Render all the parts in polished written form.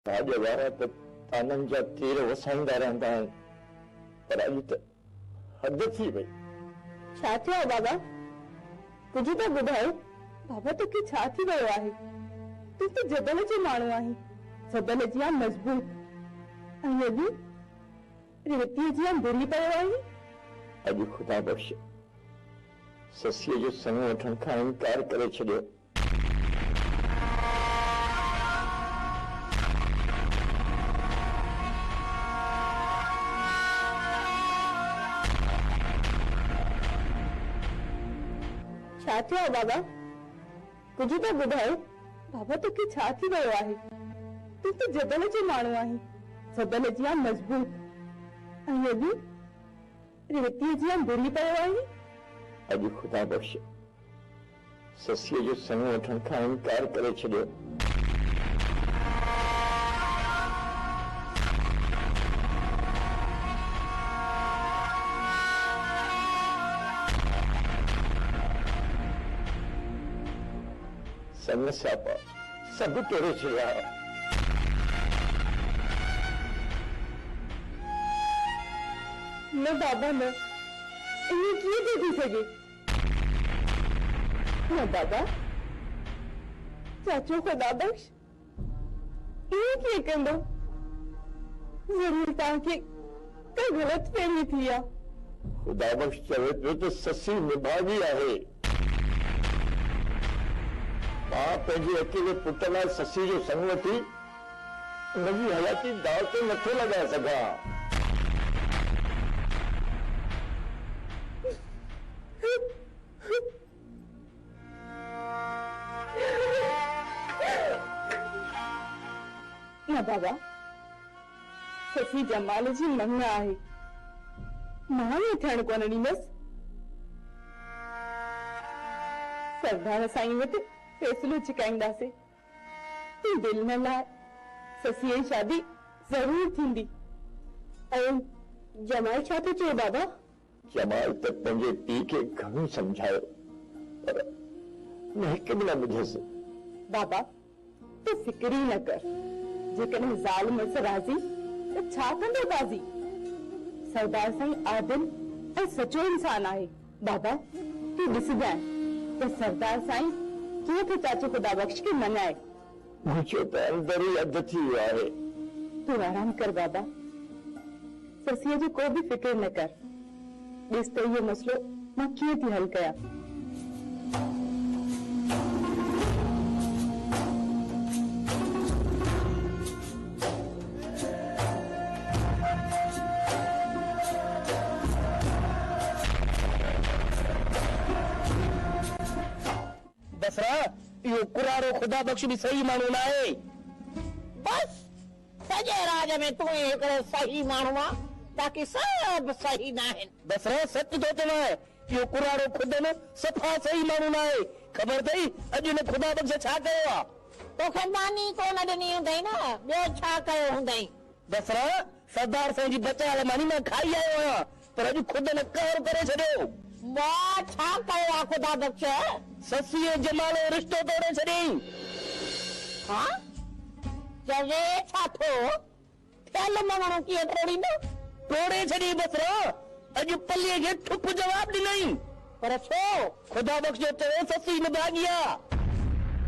राज वारा त ताननि जा तीर वसाईंदा रहंदा आहिनि, पर अॼु त हद थी वई। छा थियो बाबा? कुझु त ॿुधायो। बाबा तोखे छा थी वियो आहे? तूं त जबल जो माण्हू आहीं, जबल जी मज़बूत, ऐं अॼु रेतीअ जी बुरी पियो आहीं। अॼु ख़ुदा बख़्श ससीअ जो संग वठण खां इनकार करे छॾियो। छा थियो बाबा? कुझु त ॿुधायो। बाबा तोखे छा थी वियो आहे? तूं त जबल जो माण्हू आहीं, जबल जी मज़बूत, ऐं अॼु रेतीअ जी बुरी पियो आहीं। अॼु ख़ुदा बख़्श ससीअ जो संग वठण खां इनकार करे छॾियो। संग स्यापा सभु तोड़े छॾिया। न बाबा न, इहे कीअं थो थी सघे? न बाबा, चाचो ख़ुदा बख़्श इहे कीअं कंदो? ज़रूर तव्हांखे का ग़लतफ़हमी थी आहे। ख़ुदा बख़्श चवे पियो त ससी निभागी आहे। मां पंहिंजे अकेले पुट लाइ ससी जो संग वठी उनजी हयाती दाव ते नथो लॻाए सघां। न बाबा, ससी जमाल जी मंग आहे, मां ई थियण कोन ॾींदसि। सरदार साईं वटि फैसलो चुकाईंदासीं। तूं दिलि न लाइ, ससीअ जी शादी ज़रूर थींदी। ऐं जमाल छा थो चए बाबा? जमाल त पंहिंजे पीउ खे घणो समझायो, पर न हिकु बि न ॿुधसि। बाबा तूं फिक्र ई न कर। जेकॾहिं ज़ाल मुड़ुस राज़ी त छा कंदो बाज़ी? सरदार साईं आदिल ऐं सचो इंसान आहे। बाबा तूं ॾिसजांइ त सरदार साईं कीअं थो चाचो ख़ुदा बख़्श खे मनाए। मुंहिंजो त अंदर ई अधु थी वियो आहे। तूं आराम कर बाबा, ससीअ जो को बि फिक्र न कर। ॾिस त इहो मसलो मां कीअं थी हल कयां। बसरा इहो कुरारो ख़ुदा बख़्श बि सही माण्हू न आहे। बस सॼे राज में तूं ई हिकिड़ो सही माण्हू आहे, बाक़ी सभु सही न आहिनि। बसरा सच थो चवां, इहो कुरारो खुद में सफ़ा सही माण्हू न आहे। ख़बर अथई अॼु न ख़ुदा बख़्श छा कयो आहे? तोखे मानी कोन ॾिनी हूंदई न, ॿियो छा कयो हूंदई? बसरा सरदार साईं जी बचायल मानी मां खाई आयो आहियां, पर अॼु खुद न कहर करे छॾियो। मां छा कयो आहे ख़ुदा बख़्श? ससीअ जमाल जो रिश्तो तोड़े छॾियईं। हा चवे छा थो? थियल मङणो कीअं तोड़ींदो? तोड़े छॾी बसरा। अॼु पलीअ खे ठुक जवाब ॾिनई। पर छो? ख़ुदा बख़्श जो चवे ससी निभागी आहे।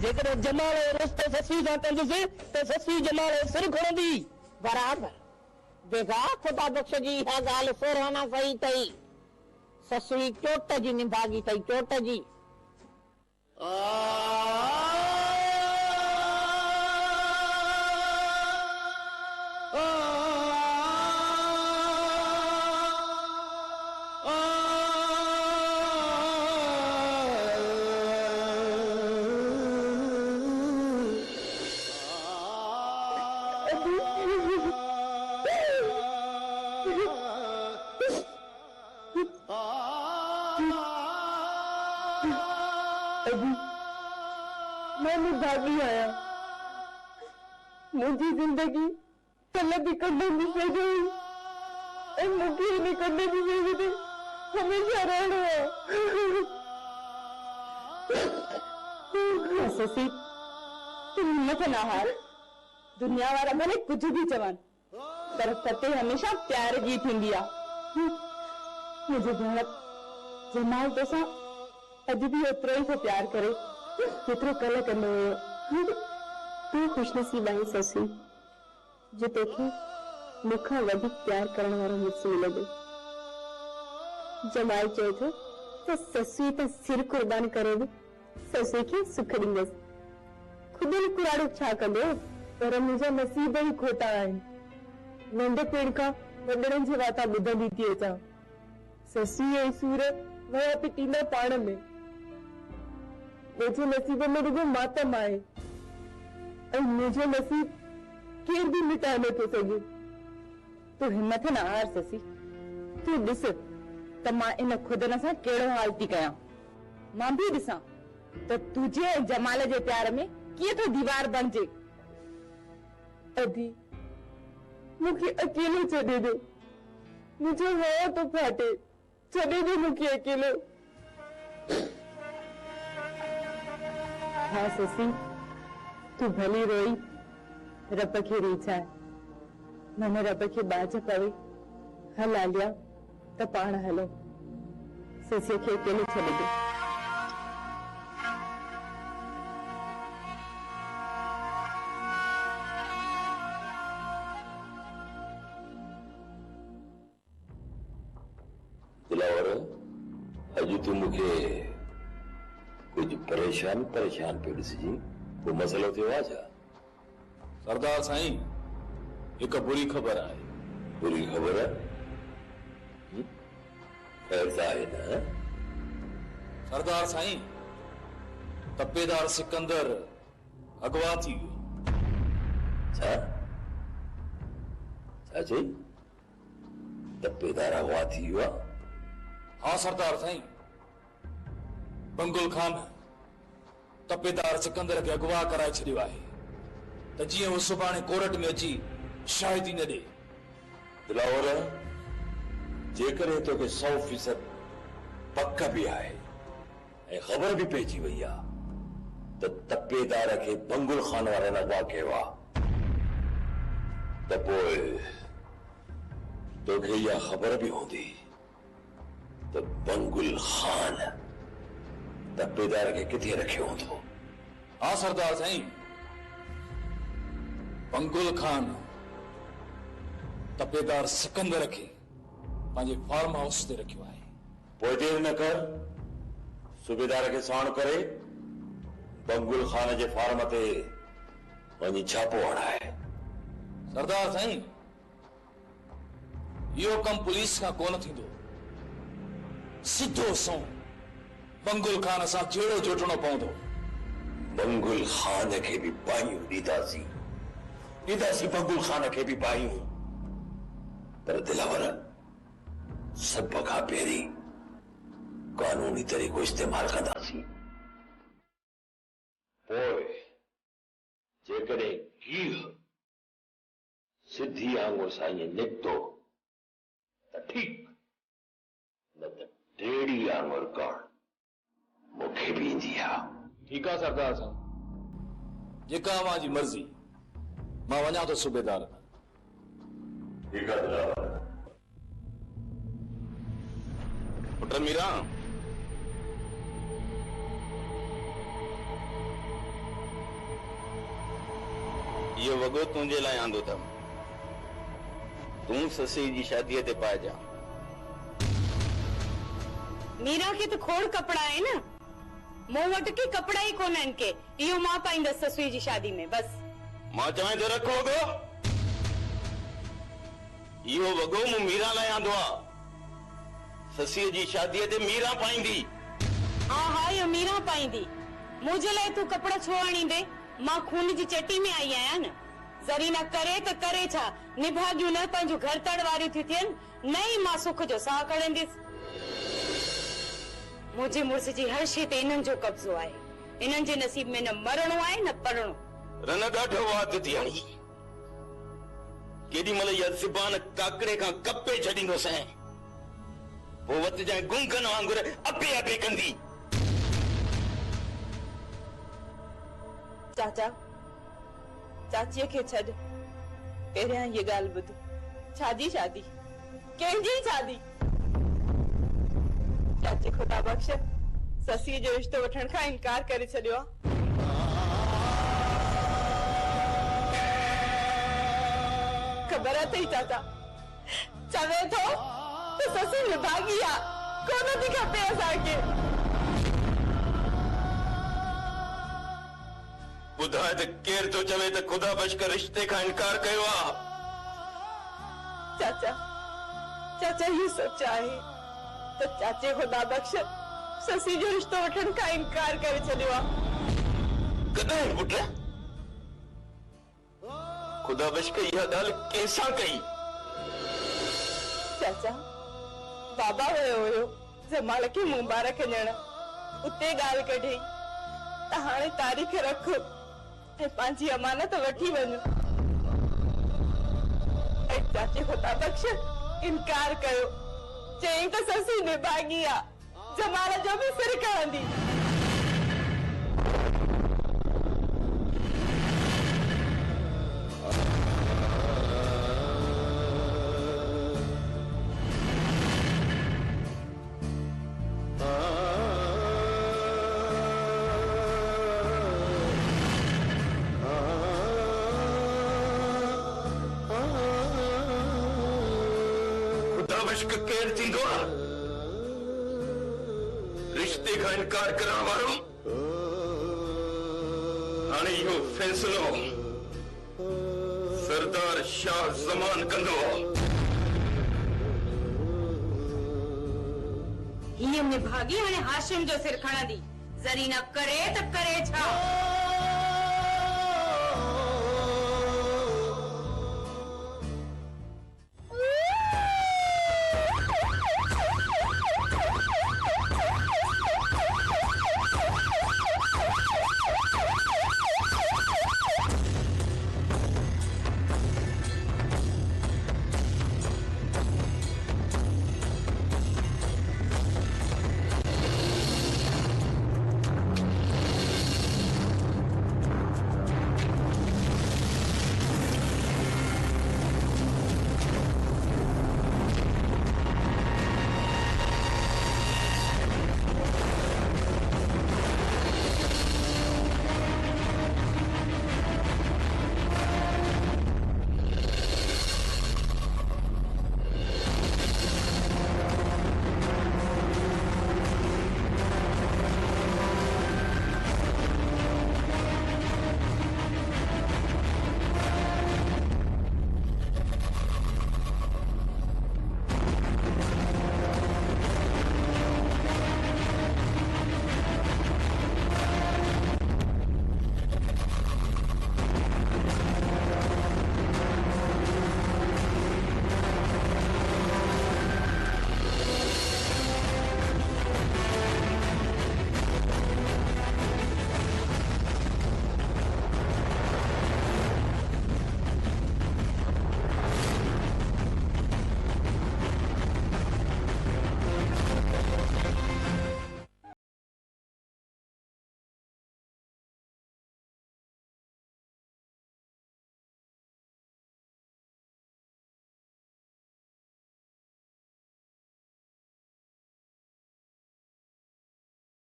जेकॾहिं जमाल जो रिश्तो ससी सां कंदुसि त ससी जमाल जो सिर खणंदी। बराबर बेगा ख़ुदा बख़्श जी इहा ॻाल्हि सोराना सही अथई। ससुई चोट जी निभागी अथई, चोट जी। मैं निभागी आया। मुझी जिंदगी कल भी कढ़ने की सही और मुझे नहीं कढ़ने की सही थी हमेशा रहना है। ससी तुम हिम्मत ना हार, दुनिया वारा भले कुछ भी चवन पर फतेह हमेशा प्यार जी थींदी आ। मुझे भेण जमाल तोसां अॼु बि ओतिरो ई थो प्यार करे जेतिरो कल्ह कंदो हुयो। तूं खुशनसीब आहीं ससी जो तोखे मूंखां वधीक प्यार करण वारो मुड़ुस मिलंदो। जमाल चए थो त ससुई त सिर कुर्बान करे बि ससुई खे सुख ॾींदसि। खुद कुराड़ो छा कंदो पर मुंहिंजा नसीब ई खोटा आहिनि। नंढपण खां वॾड़नि जी वाता ॿुधंदी थी अचां। ससुई ऐं सूर वया पिटींदा पाण में। मुंहिंजे नसीब में रुगो मातम आहे ऐं मुंहिंजो नसीब केर बि मिटाए नथो सघे। तूं हिम्मत न हार ससी। तूं ॾिस त मां इन खुदन सां कहिड़ो हाल थी कयां। मां बि ॾिसां त तुंहिंजे ऐं जमाल जे प्यार में कीअं थो दीवार बणिजे। अधी मूंखे अकेलो छॾे दो। मुंहिंजो हवा तो फाटे। छॾे दो मूंखे अकेलो। हाँ ससी तू भली रोई रब खे रीछाए। मन रब खे बाज पवे हल आलिया त पाण हलो। ससी खे अकेलो छॾे दो। दिलावर अॼु तूं मूंखे कुछ परेशान पे ॾिसजी। को मसलो थियो आहे छा? सरदार साईं एक बुरी खबर आहे। बुरी खबर है? ऐसा है ना? सरदार साईं तपेदार सिकंदर अगवा थी वियो। छा छा चई? तपेदार अगवा थी वियो आहे? हाँ सरदार साईं बंगुल खान तपेदार सिकंदर खे अगवा कराए छॾियो आहे त जीअं हू सुभाणे कोर्ट में अची शाहिदी न ॾे। दिलावर जेकॾहिं तोखे 100% पक बि आहे ऐं ख़बर बि पइजी वई आहे त तपेदार खे बंगुल खान वारनि अगवा कयो आहे त पोइ तोखे इहा ख़बर बि हूंदी त बंगुल खान तपेदार खे किथे रखियो हूंदो। हाँ सरदार साईं बंगुल खान तपेदार सिकंदर खे पंहिंजे फार्म हाउस ते रखियो आहे। पोइ देर न कर सूबेदार खे साण करे बंगुल खान जे फार्म ते वञी छापो हणाए। सरदार साईं इहो कम पुलिस खां कोन थींदो। सिधो सौ बंगुल खान सां जहिड़ो जुटणो पवंदो। बंगुल खान खे बि पायूं ॾींदासीं बंगुल खान खे बि पायूं। पर दिलावर सभ खां पहिरीं कानूनी तरीक़ो इस्तेमाल कंदासीं। पोइ जेकॾहिं कीह सिधी आंगुर सां ईअं निकितो त ठीकु न त टेड़ी आंगुर करणु मूंखे बि ईंदी आहे। ठीक आहे सरदार साहब जेका अवां जी मर्ज़ी। मां वञा थो सूबेदार। ठीक आहे दिलावर। पुट मीरा इहो वॻो तुंहिंजे लाइ आंदो अथमि। तूं ससी जी शादीअ ते पाइजां। मीरा खे त खोड़ कपड़ा आहे न। मूं वटि के कपड़ा ई कोन आहिनि के इहो मां पाईंदसि ससुई जी शादी में। बस मां चवां थो रखो वॻो। इहो वॻो मूं मीरा लाइ आंदो आहे। ससीअ जी शादीअ ते मीरा पाईंदी। हा इहो मीरा पाईंदी। मुंहिंजे लाइ तूं कपड़ा छो आणींदे? मां खून जी चटी में आई आहियां न। ज़री न करे त करे छा? निभागियूं न पंहिंजो घर तड़ वारियूं थी थियनि न ई मां सुख जो साह खणंदसि। मुझे मुर्स जी हर शइ ते इन्हनि जो कब्ज़ो आहे। इन्हनि जे नसीब में न मरणो आहे न परणो। रन ॾाढो वात थी हणी। केॾी महिल इहा ज़ुबान काकड़े खां कपे छॾींदोसि पोइ वत जाए गुंगन वांगुर अपे अपे कंदी। चाचा चाचीअ खे छॾ, पहिरियां ये ॻाल्हि ॿुध। शादी शादी कंहिंजी शादी? चाचे खुदा बख़्श ससीअ जो रिश्तो वठण खां इनकार करे छॾियो आहे। ख़बर अथई चाचा, चवे थो त ससी निभागी आहे, कोन थी खपे असांखे। ॿुधाए त केरु थो चवे त ख़ुदा बख़्श रिश्ते खां इनकार कयो आहे? चाचा चाचा ये सच आहे त चाचे खुदा बख़्श ससी जो रिश्तो वठण खां इनकार करे छॾियो आहे। कॾहिं पुट? ख़ुदा बख़्श इहा ॻाल्हि कंहिंसां कई? चाचा बाबा वियो हुयो जमाल खे मुबारक ॾियण, उते ॻाल्हि कढी त हाणे तारीख़ रख ऐं पंहिंजी अमानत वठी वञ। ऐं चाचे खुदा बख़्श इनकार कयो, चयईं त ससी निभागी आहे, जमाल जो बि सिर खणंदी। केरु थींदो आहे रिश्ते खां इनकार करण वारो? हाणे इहो फ़ैसिलो सरदार शाह ज़मान कंदो। हीअ निभागी हाणे हाशिम जो सिर खणंदी, ज़रीना करे त करे छा?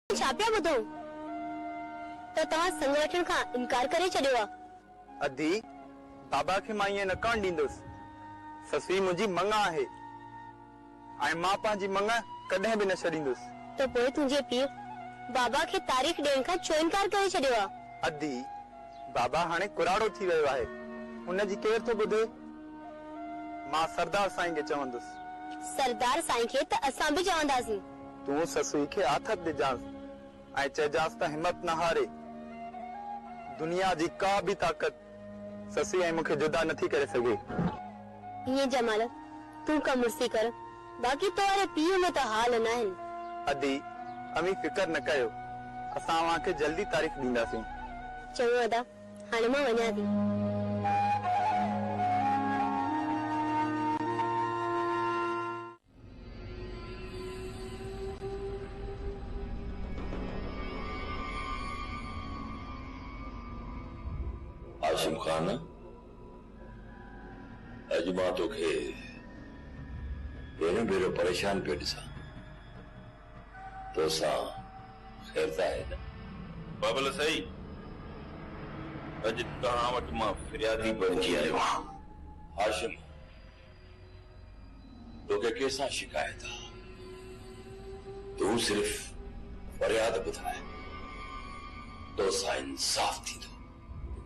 छा पिया ॿुधो त तव्हां संगठन खां इनकार करे छॾियो आहे? अधी बाबा खे मां ईअं न करण ॾींदुसि। ससी मुंहिंजी मंग आहे ऐं मां पंहिंजी मंग कॾहिं बि न छॾींदुसि। त पोइ तुंहिंजे पीउ बाबा खे तारीख़ ॾियण खां छो इनकार करे छॾियो आहे? अधी बाबा हाणे कुराड़ो थी वियो आहे, हुनजी केरु थो ॿुधे? मां सरदार साईं खे चवंदुसि। सरदार साईं खे त असां बि चवंदासीं। तूं ससुई खे आथत ॾिजांसि ऐं चइजांसि त हिमत न हारे। दुनिया जी का बि ताक़त ससी ऐं मूंखे जुदा नथी करे सघे। ईअं जमाल तूं कमुर्सी कर, बाक़ी तोरे पीउ में त हाल न आहिनि। अदी अमी फिकर न कयो, असां तव्हांखे जल्दी तारीख़ ॾींदासीं। चङो अदा, हाणे मां वञां थी। हाशिम खान, अज मां तोखे भेरो भेरो परेशान पियो ॾिसां। तोसां ख़ैर त आहे न? बाबल सही, अज तव्हां वटि मां फिरियादी बणिजी आयो आहियां। हाशिम, तोखे कंहिंसां शिकायत आहे? तू सिर्फ़ फरियाद ॿुधाए, तोसां इंसाफ़ थींदो।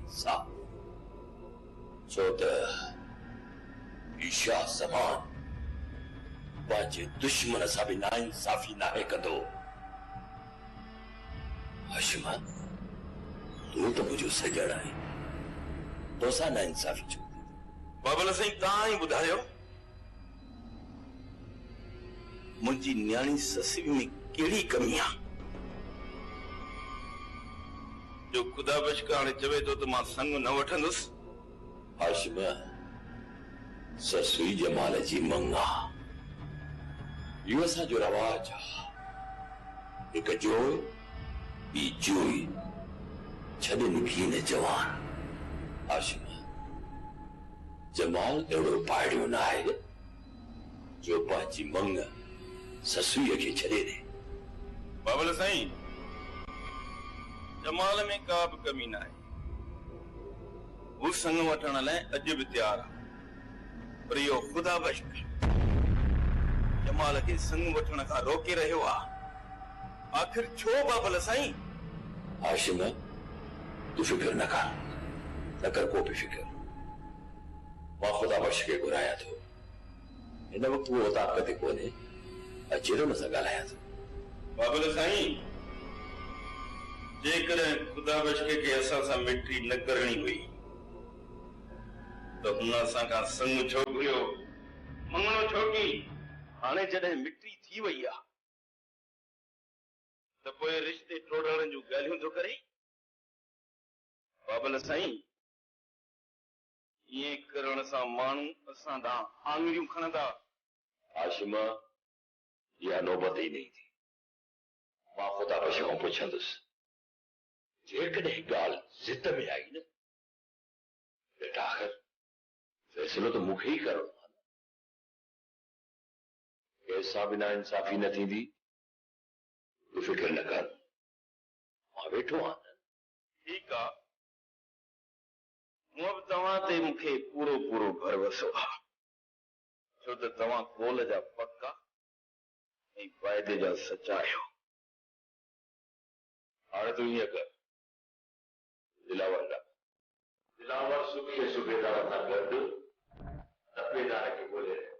इंसाफ़ छो त ईशा ज़मान पंहिंजे दुश्मन सां बि नाइंसाफ़ी नाहे कंदो। हाशिम, तू त मुंहिंजो सॼण आहीं, तोसां नाइंसाफ़ी छो? बाबल साईं, तव्हां ई ॿुधायो, मुंहिंजी न्याणी ससी में कहिड़ी कमी आहे जो ख़ुदा बश्क हाणे चवे थो त मां संग न वठंदुसि? हाशिम, ससुई जमाल जी मंग आहे, इहो असांजो रवाज आहे। हिकु जोइ ॿी जोइ, छॾे निकी न जवान। हाशिम, जमाल अहिड़ो पाड़ियो न आहे जो पंहिंजी मंग ससुईअ खे छॾे ॾे। बाबल साईं, जमाल में का बि कमी न आहे। हू संग वठण लाइ अॼु बि तयारु आहे, पर इहो ख़ुदा बश्क जमाल खे संग वठण खां रोके रहियो आहे। आख़िर छो बाबल साईं? हाशिम, तू फिक्र न कर को बि फिक्र। मां ख़ुदा बख्श खे घुरायां थो। हिन वक़्तु उहो ताक़त कोन्हे, अचे थो न सां ॻाल्हायां थो। बाबल साईं, जेकॾहिं ख़ुदा बश्क खे असां सां मिटी न करणी हुई त हुन असां खां संग छो घुरियो, मंगणो छो की? हाणे जॾहिं मिटी थी वई आहे त पोइ रिश्ते टोड़ण जूं ॻाल्हियूं थो करे? बाबल साईं, ईअं करण सां माण्हू असां ॾांहुं आङुरियूं खणंदा। हाशिम, इहा नौबत ई न ईंदी। मां ख़ुदा बख्श खां पुछंदुसि, जेकॾहिं ॻाल्हि ज़िद में आई न, बेटा आख़िर फ़ैसिलो त मूंखे ई करणो आहे न। कंहिंसां बि नाइंसाफ़ी न थींदी, तूं फिक्र न कर, मां वेठो आहियां न। ठीकु आहे, हूअं बि तव्हां ते मूंखे पूरो पूरो भरोसो आहे, छो त तव्हां कोल जा पक्का ऐं वाइदे जा सचा आहियो। हाणे तूं ईअं कर, दिलावर सुखे सुबेदार सां गॾु तपेदार खे ॻोल्हे रहियो।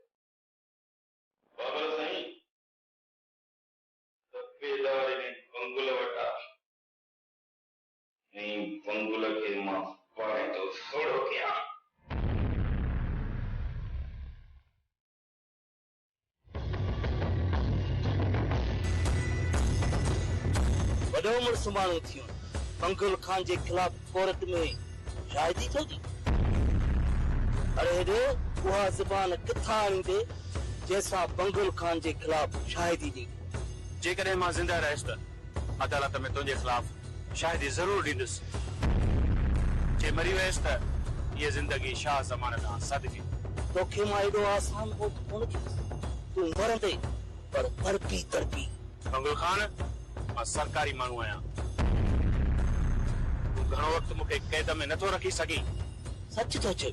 बाबल साईं, तपेदार इन बंगुल वटि आहे ऐं बंगुल खे मां पाणे थो सोढ़ो कयां। वॾो मुड़ुसु माण्हू थियो, बंगुल खान जे ख़िलाफ़ कोर्ट में शाहिदी थो ॾे। अरे हेॾे उहा ज़बान किथां आणींदे जंहिंसां बंगुल खान जे ख़िलाफ़ शाहिदी ॾे? जेकॾहिं मां ज़िंदा रहियुसि त अदालत में तुंहिंजे ख़िलाफ़ शाहिदी ज़रूर ॾींदुसि। जे मरी वियुसि त इहा ज़िंदगी शाह ज़मान ॾांहुं सदिकी। तोखे मां एॾो आसान मौत कोन ॾींदुसि, तूं मरंदे पर तड़पी तड़पी। बंगुल खान, मां सरकारी माण्हू आहियां। तूं घणो वक़्तु मूंखे क़ैद में नथो रखी सघीं। सच थो चए,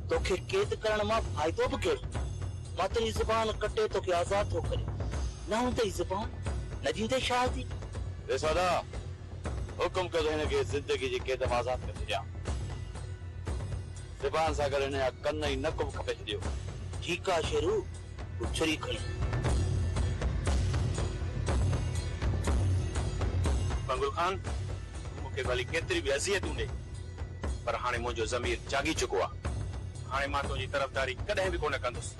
तोखे क़ैद करण मां फ़ाइदो बि कहिड़ो? मां तुंहिंजी ज़ुबान कटे तोखे आज़ाद थो करे, न हूंदई ज़ुबान न ॾींदे शाहिदी। सादा हुकुम कयो हिनखे ज़िंदगी जी क़ैद मां आज़ाद करे छॾियां। ज़ुबान सां गॾु हिन जा कन ऐं नक बि खपे छॾियो। ठीकु आहे शेरू, तूं छुरी खणी। बंगुल खान, मूंखे भली केतिरी बि अज़ियतूं ॾे, पर हाणे मुंहिंजो ज़मीर जागी चुको आहे। हाणे मां तुंहिंजी तरफ़दारी कॾहिं बि कोन कंदुसि।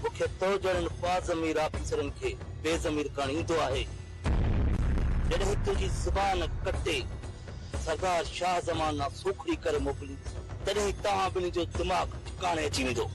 मूंखे तो जहिड़नि ज़मीर ऑफिसरनि खे बेज़मीर करणु ईंदो आहे। जॾहिं तुंहिंजी ज़ुबान कटे सरदार शाह ज़मान सूखड़ी करे मोकिली, तॾहिं तव्हां ॿिन्ही जो दिमाग़ ठिकाणे अची वेंदो।